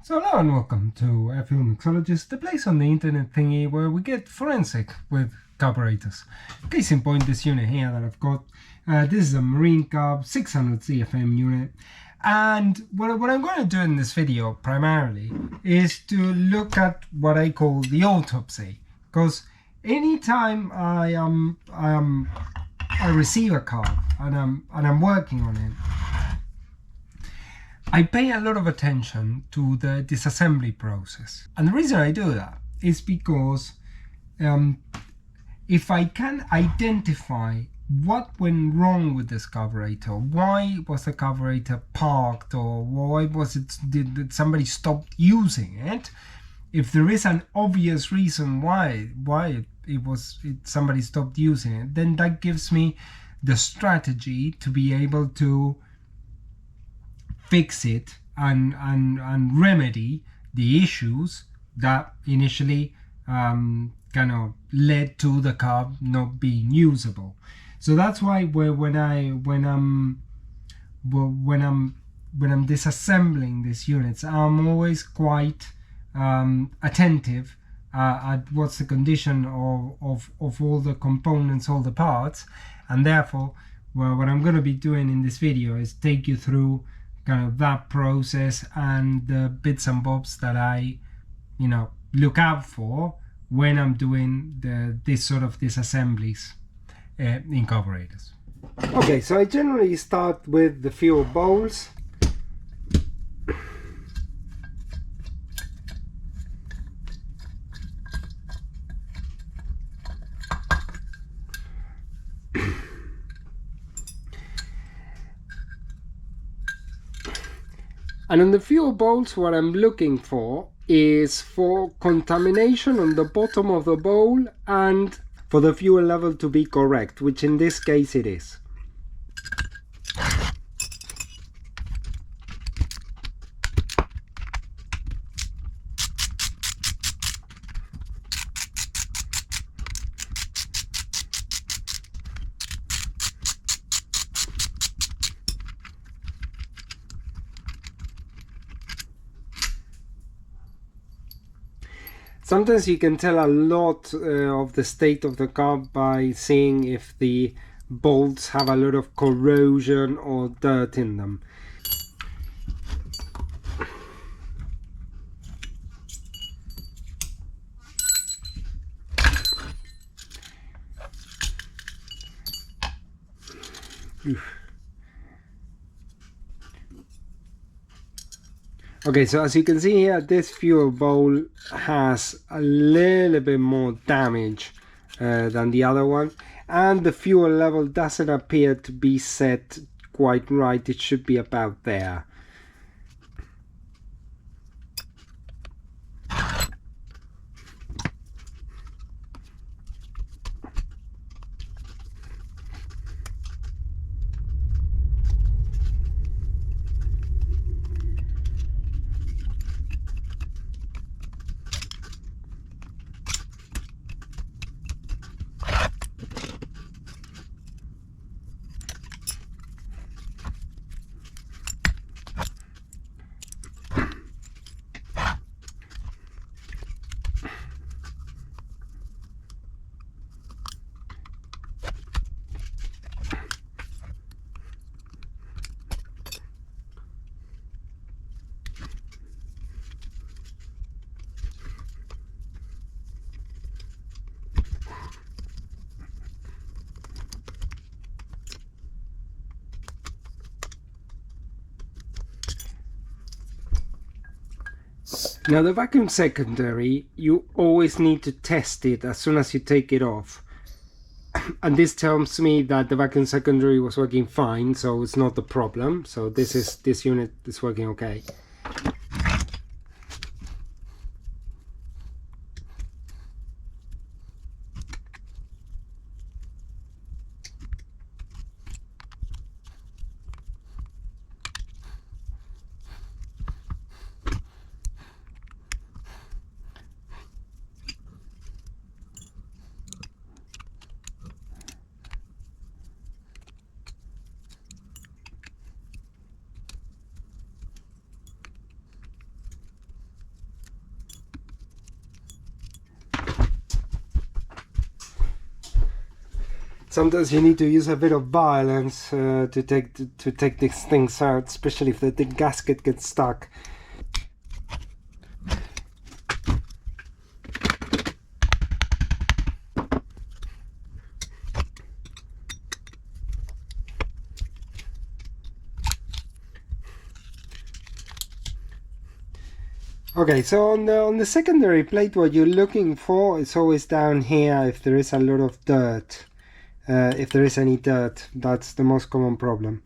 So hello and welcome to Mixologist, the place on the internet thingy where we get forensic with carburetors. Case in point, this unit here that I've got, this is a Marine Carb 600 CFM unit, and what I'm going to do in this video primarily is to look at what I call the autopsy, because anytime I receive a carb and I'm working on it, I pay a lot of attention to the disassembly process. And the reason I do that is because if I can identify what went wrong with this carburetor, why was the carburetor parked, or why was it did somebody stopped using it, if there is an obvious reason why somebody stopped using it, then that gives me the strategy to be able to fix it and remedy the issues that initially kind of led to the carb not being usable. So that's why when I'm disassembling these units, I'm always quite attentive at what's the condition of all the components, all the parts, and therefore, well, what I'm going to be doing in this video is take you through kind of that process and the bits and bobs that I look out for when I'm doing this sort of disassemblies in carburetors. Okay, so I generally start with the fuel bowls. And on the fuel bowls, what I'm looking for is for contamination on the bottom of the bowl and for the fuel level to be correct, which in this case it is. Sometimes you can tell a lot of the state of the carb by seeing if the bolts have a lot of corrosion or dirt in them. Oof. Okay, so as you can see here, this fuel bowl has a little bit more damage than the other one, and the fuel level doesn't appear to be set quite right. It should be about there. Now the vacuum secondary, you always need to test it as soon as you take it off. And this tells me that the vacuum secondary was working fine, so it's not a problem. So this unit is working okay. Sometimes you need to use a bit of violence to take these things out, especially if the gasket gets stuck. Okay, so on the secondary plate, what you're looking for is always down here if there is a lot of dirt. If there is any dirt, that's the most common problem.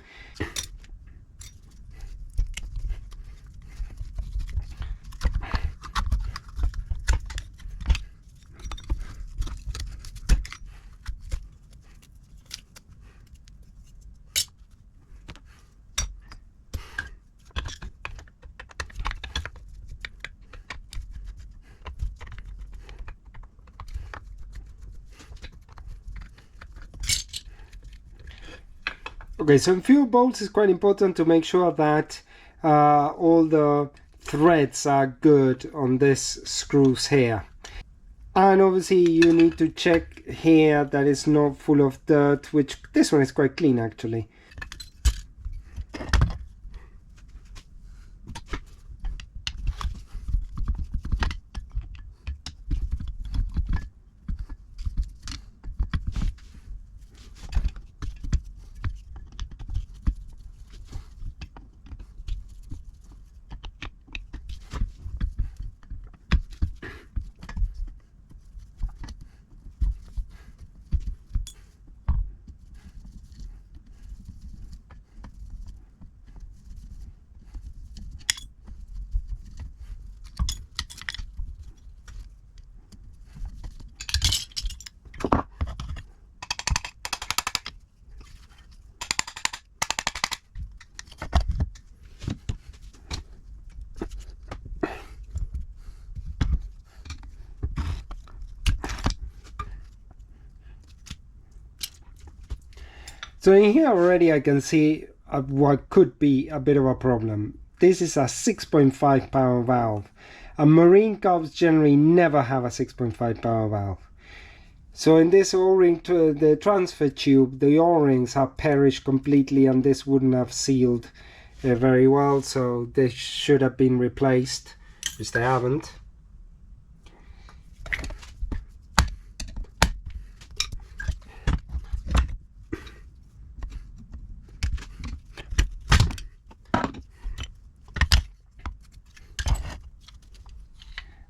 Okay, so in fuel bolts it's quite important to make sure that all the threads are good on this screws here. And obviously you need to check here that it's not full of dirt, which this one is quite clean actually. So in here already I can see what could be a bit of a problem. This is a 6.5 power valve. And marine carbs generally never have a 6.5 power valve. So in this O-ring, to the transfer tube, the O-rings have perished completely and this wouldn't have sealed very well. So they should have been replaced, which they haven't.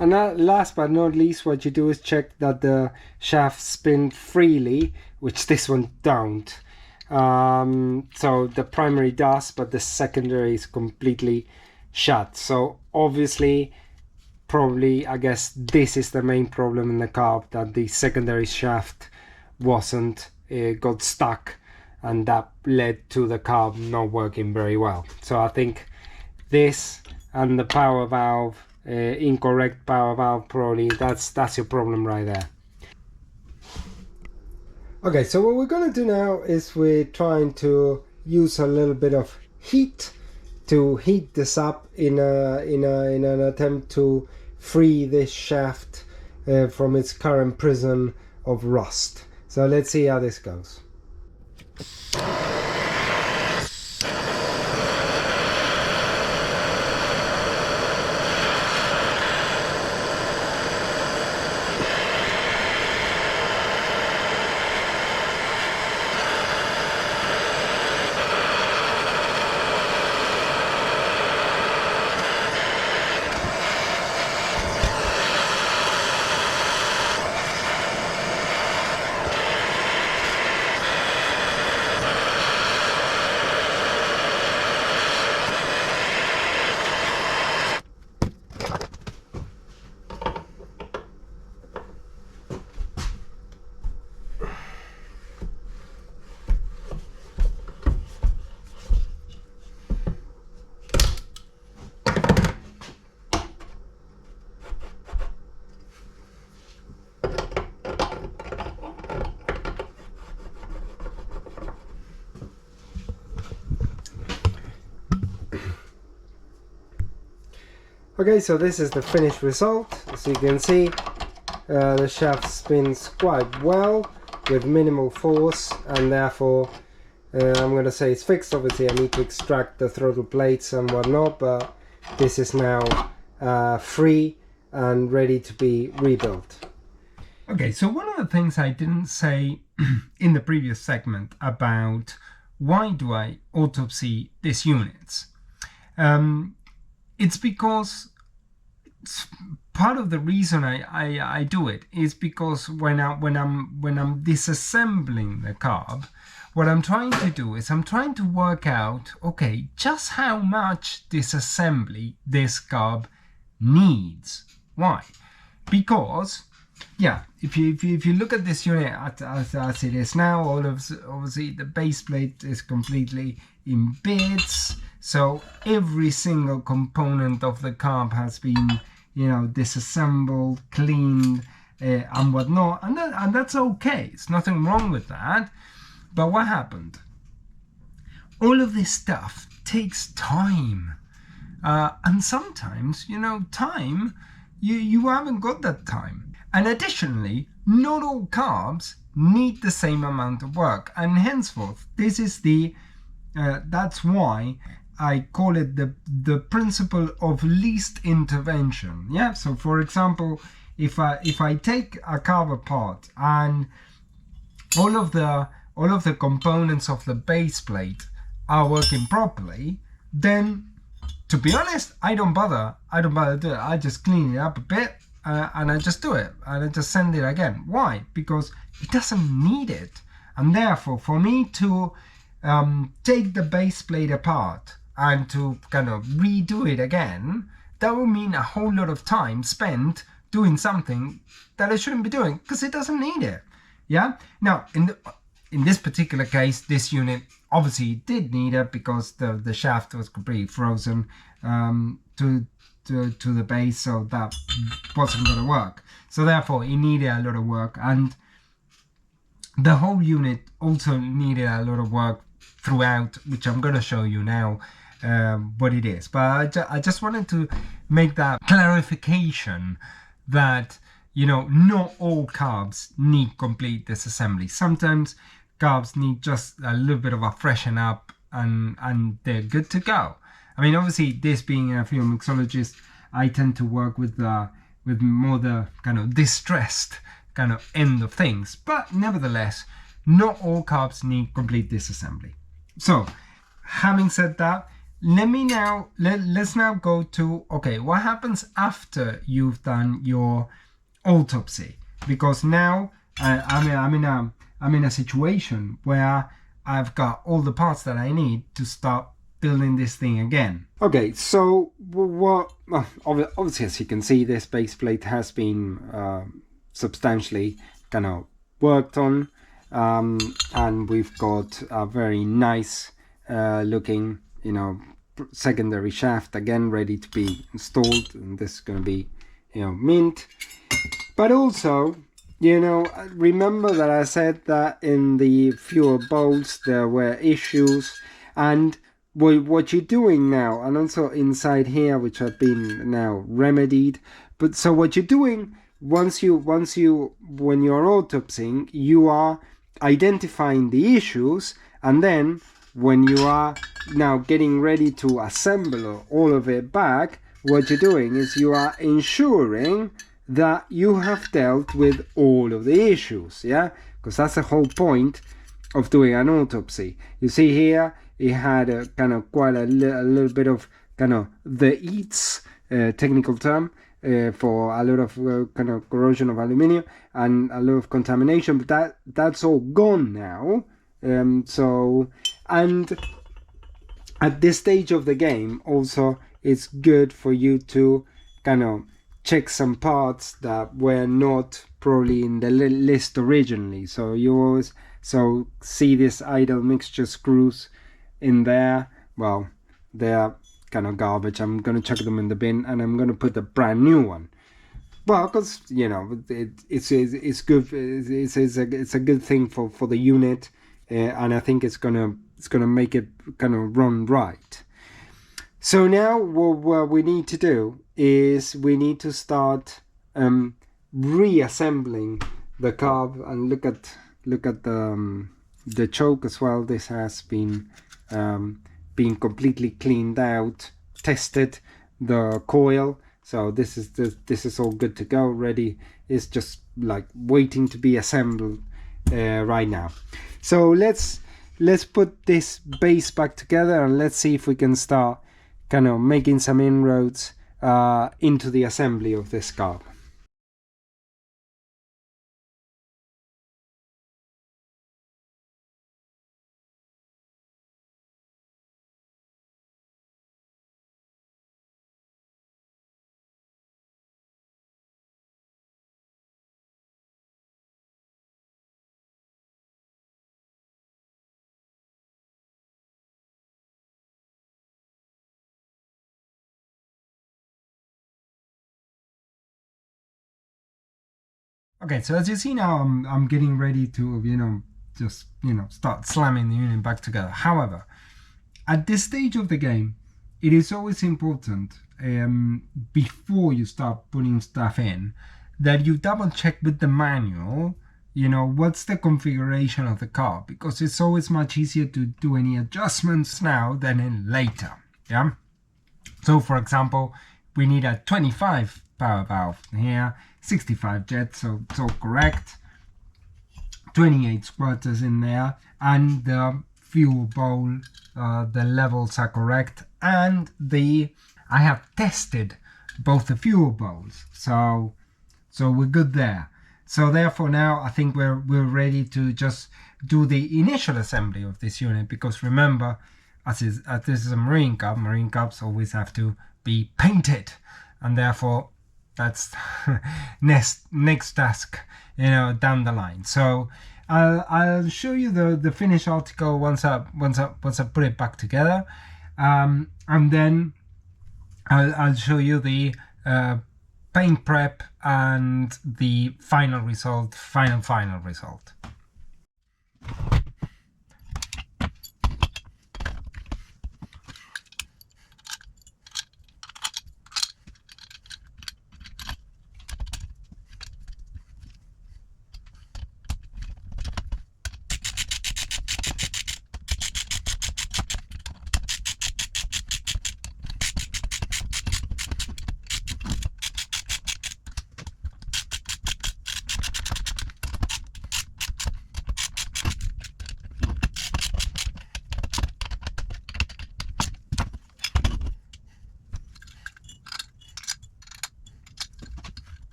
And last but not least, what you do is check that the shafts spin freely, which this one don't. So the primary does, but the secondary is completely shut. So obviously, probably, I guess this is the main problem in the carb, that the secondary shaft wasn't, got stuck, and that led to the carb not working very well. So I think this and the power valve, incorrect power valve, probably that's your problem right there. Okay, so what we're going to do now is we're trying to use a little bit of heat to heat this up in an attempt to free this shaft from its current prison of rust. So let's see how this goes. Okay, so this is the finished result. As you can see, the shaft spins quite well. with minimal force, and therefore I'm going to say it's fixed. Obviously I need to extract the throttle plates and whatnot, but this is now free and ready to be rebuilt. Okay, so one of the things I didn't say in the previous segment about why do I autopsy these units, it's because part of the reason I do it is because when I'm disassembling the carb, what I'm trying to do is I'm trying to work out, okay, just how much disassembly this carb needs. Why? Because, yeah, if you look at this unit as it is now, obviously the base plate is completely in bits, so every single component of the carb has been, you know, disassembled, cleaned, and whatnot, and that's okay. It's nothing wrong with that. But what happened? All of this stuff takes time, and sometimes, you know, time, you haven't got that time. And additionally, not all carbs need the same amount of work, and henceforth, this is the that's why I call it the principle of least intervention. Yeah. So, for example, if I take a carb apart and all of the components of the base plate are working properly, then, to be honest, I don't bother do it. I just clean it up a bit and I just do it, and I just send it again. Why? Because it doesn't need it, and therefore, for me to take the base plate apart and to kind of redo it again, that will mean a whole lot of time spent doing something that I shouldn't be doing because it doesn't need it. Yeah. Now, in this particular case, this unit obviously did need it because the shaft was completely frozen to the base, so that wasn't going to work. So therefore, it needed a lot of work, and the whole unit also needed a lot of work throughout, which I'm going to show you now what it is. But I just wanted to make that clarification that, you know, not all carbs need complete disassembly. Sometimes carbs need just a little bit of a freshen up and they're good to go. I mean, obviously, this being a field mixologist, I tend to work with more the kind of distressed kind of end of things. But nevertheless, not all carbs need complete disassembly. So, having said that, let's now go to, okay, what happens after you've done your autopsy? Because now I'm in a situation where I've got all the parts that I need to start building this thing again. Okay, so obviously, as you can see, this base plate has been substantially kind of worked on, and we've got a very nice looking, you know, secondary shaft again ready to be installed, and this is going to be, you know, mint. But also, you know, remember that I said that in the fuel bolts there were issues, and what you're doing now, and also inside here, which have been now remedied. But so what you're doing when you're autopsying, you are identifying the issues, and then when you are now getting ready to assemble all of it back, what you're doing is you are ensuring that you have dealt with all of the issues, yeah? Because that's the whole point of doing an autopsy. You see here, it had a kind of quite a little bit of kind of the EATS, technical term, for a lot of kind of corrosion of aluminium and a lot of contamination, but that's all gone now. So, and at this stage of the game, also, it's good for you to kind of check some parts that were not probably in the list originally. So you always see this idle mixture screws in there. Well, they're kind of garbage. I'm going to chuck them in the bin, and I'm going to put a brand new one. Well, because, you know, it's good. It's a good thing for the unit, and I think it's gonna make it kind of run right. So now what we need to do is we need to start reassembling the carb, and look at look at the choke as well. This has been completely cleaned out, tested the coil, so this is all good to go, ready. It's just like waiting to be assembled right now. So let's put this base back together and let's see if we can start kind of making some inroads into the assembly of this carb. Okay, so as you see now, I'm getting ready to, just, start slamming the unit back together. However, at this stage of the game, it is always important, before you start putting stuff in, that you double check with the manual, what's the configuration of the car, because it's always much easier to do any adjustments now than in later, yeah? So for example, we need a 25 power valve here, 65 jets, so it's all correct. 28 squirters in there, and the fuel bowl, the levels are correct, and I have tested both the fuel bowls, so we're good there. So therefore now I think we're ready to just do the initial assembly of this unit, because remember, as this is a marine carb, marine carbs always have to be painted, and therefore that's next task, down the line. So I'll show you the finished article once I put it back together, and then I'll show you the paint prep and the final result.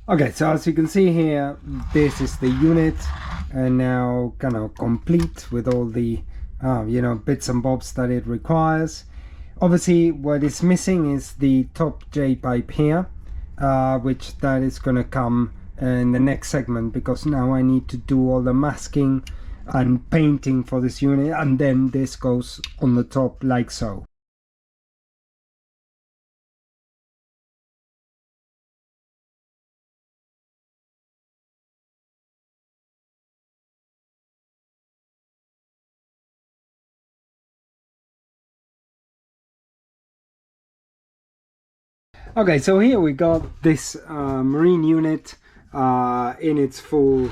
Okay, so as you can see here, this is the unit, and now kind of complete with all the bits and bobs that it requires. Obviously what is missing is the top J pipe here, which that is gonna come in the next segment, because now I need to do all the masking and painting for this unit, and then this goes on the top like so. Okay, so here we got this marine unit in its full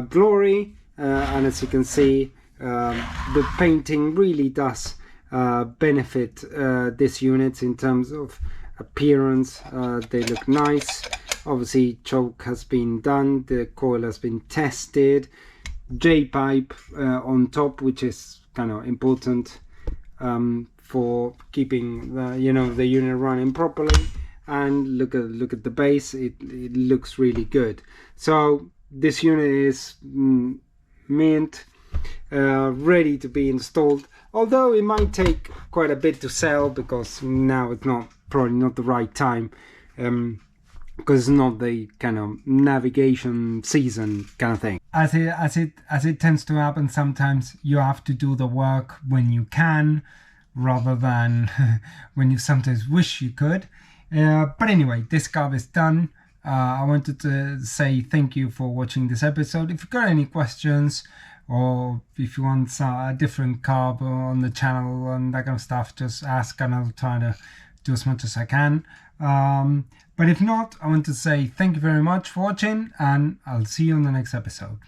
glory, and as you can see, the painting really does benefit this unit in terms of appearance. They look nice. Obviously, choke has been done, the coil has been tested, J-pipe on top, which is kind of important for keeping the unit running properly. And look at the base, it looks really good. So this unit is mint, ready to be installed, although it might take quite a bit to sell, because now it's probably not the right time, because it's not the kind of navigation season kind of thing. As it tends to happen, sometimes you have to do the work when you can, rather than when you sometimes wish you could. But anyway, this carb is done. I wanted to say thank you for watching this episode. If you've got any questions, or if you want a different carb on the channel and that kind of stuff, just ask and I'll try to do as much as I can. But if not, I want to say thank you very much for watching, and I'll see you on the next episode.